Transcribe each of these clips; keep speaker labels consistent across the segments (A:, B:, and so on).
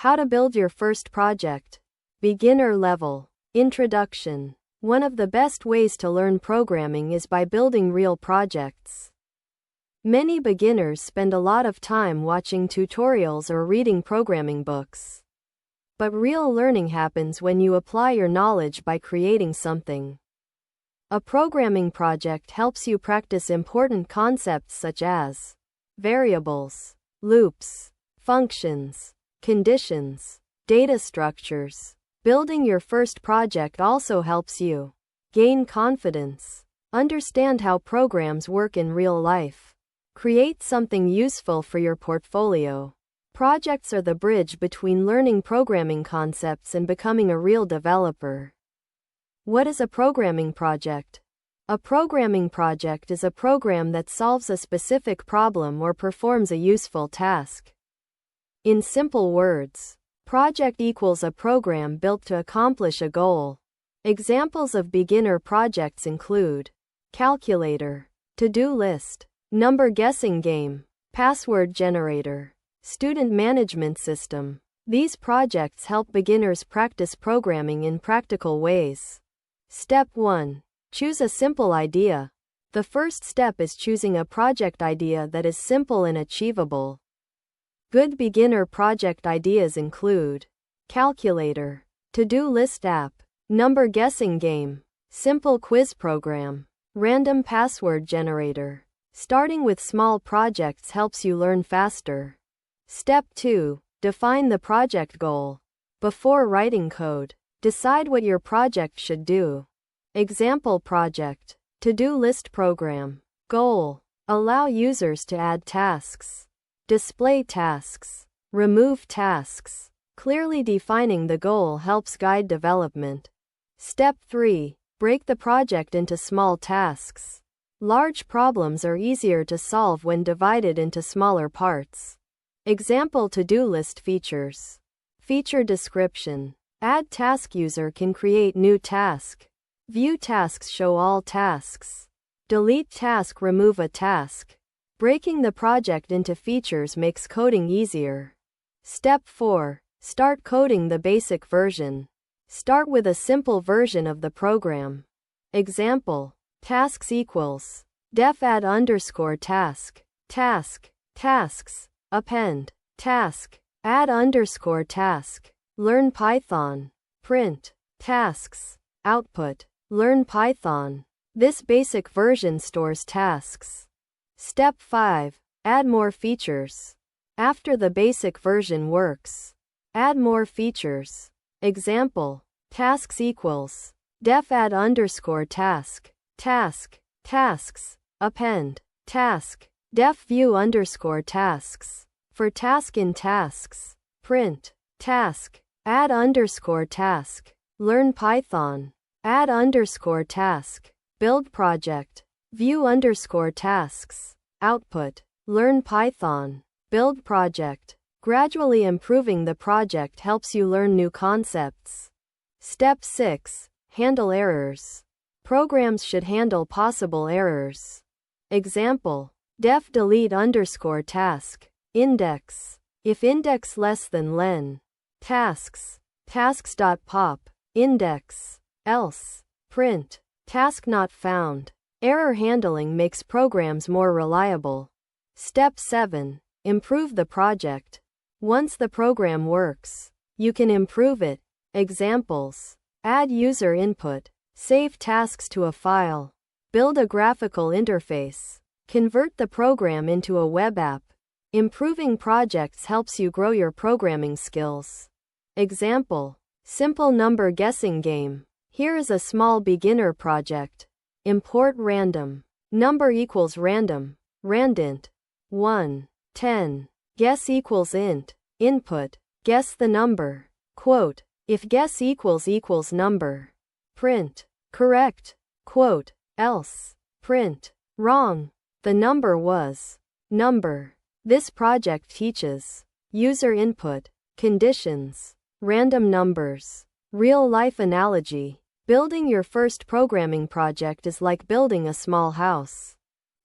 A: How to build your first project. Beginner level. Introduction. One of the best ways to learn programming is by building real projects. Many beginners spend a lot of time watching tutorials or reading programming books. But real learning happens when you apply your knowledge by creating something. A programming project helps you practice important concepts such as variables, loops, functions, conditions, data structures. Building your first project also helps you gain confidence, understand how programs work in real life, create something useful for your portfolio. Projects are the bridge between learning programming concepts and becoming a real developer. What is a programming project? A programming project is a program that solves a specific problem or performs a useful task. In simple words, project equals a program built to accomplish a goal. Examples of beginner projects include calculator, to-do list, number guessing game, password generator, student management system. These projects help beginners practice programming in practical ways. Step 1. Choose a simple idea. The first step is choosing a project idea that is simple and achievable. Good beginner project ideas include calculator, to-do list app, number guessing game, simple quiz program, random password generator. Starting with small projects helps you learn faster. Step 2. Define the project goal. Before writing code, decide what your project should do. Example project, to-do list program. Goal: allow users to add tasks, display tasks, remove tasks. Clearly defining the goal helps guide development. Step 3. Break the project into small tasks. Large problems are easier to solve when divided into smaller parts. Example to-do list features. Feature description. Add task: user can create new task. View tasks: show all tasks. Delete task: remove a task. Breaking the project into features makes coding easier. Step 4. Start coding the basic version. Start with a simple version of the program. Example: tasks equals def add underscore task, task, tasks, append, task, add underscore task. Learn Python. Print, tasks, output. Learn Python. This basic version stores tasks. Step 5. Add more features. After the basic version works, add more features. Example: tasks equals def add underscore task, task, tasks, append, task, def view underscore tasks. For task in tasks, print, task, add underscore task. Learn Python. Add underscore task. Build project. View underscore tasks. Output. Learn Python. Build project. Gradually improving the project helps you learn new concepts. Step 6. Handle errors. Programs should handle possible errors. Example: def delete underscore task, index. If index less than len. Tasks. Tasks.pop, index. Else. Print. Task not found. Error handling makes programs more reliable. Step 7. Improve the project. Once the program works, you can improve it. Examples: add user input, save tasks to a file, build a graphical interface, convert the program into a web app. Improving projects helps you grow your programming skills. Example: simple number guessing game. Here is a small beginner project. Import random. Number equals random. Randint. 1. 10. Guess equals int. Input. Guess the number. Quote: if guess equals number. Print. Correct. Quote. Else. Print. Wrong. The number was number. This project teaches user input, conditions, random numbers. Real life analogy. Building your first programming project is like building a small house.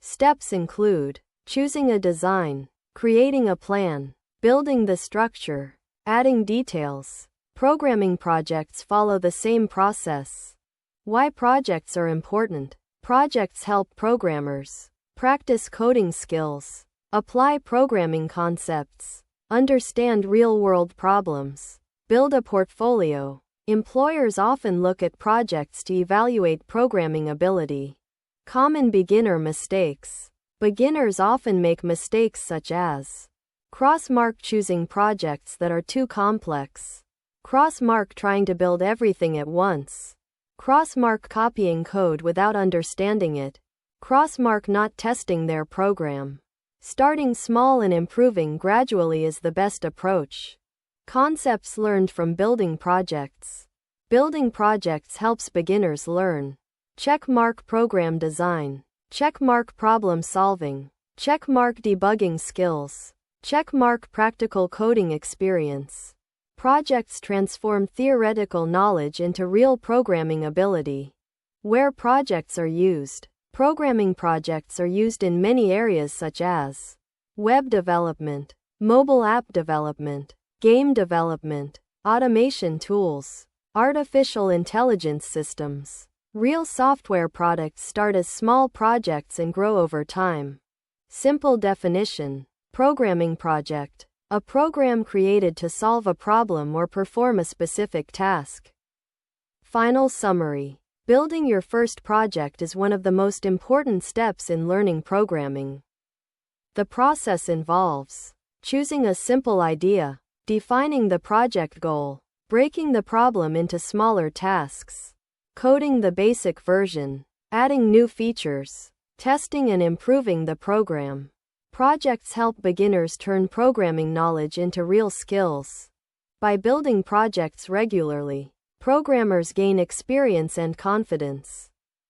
A: Steps include choosing a design, creating a plan, building the structure, Adding details. Programming projects follow the same process. Why projects are important. Projects help programmers practice coding skills, apply programming concepts, understand real-world problems, build a portfolio. Employers often look at projects to evaluate programming ability. Common beginner mistakes. Beginners often make mistakes such as cross-mark choosing projects that are too complex, cross-mark trying to build everything at once, cross-mark copying code without understanding it, cross-mark not testing their program. Starting small and improving gradually is the best approach. Concepts learned from building projects. Building projects helps beginners learn. Checkmark program design. Checkmark problem solving. Checkmark debugging skills. Checkmark practical coding experience. Projects transform theoretical knowledge into real programming ability. Where projects are used. Programming projects are used in many areas such as web development, mobile app development, game development, automation tools, artificial intelligence systems. Real software products start as small projects and grow over time. Simple definition. Programming project. A program created to solve a problem or perform a specific task. Final summary. Building your first project is one of the most important steps in learning programming. The process involves choosing a simple idea, defining the project goal, breaking the problem into smaller tasks, coding the basic version, adding new features, testing and improving the program. Projects help beginners turn programming knowledge into real skills. By building projects regularly, programmers gain experience and confidence.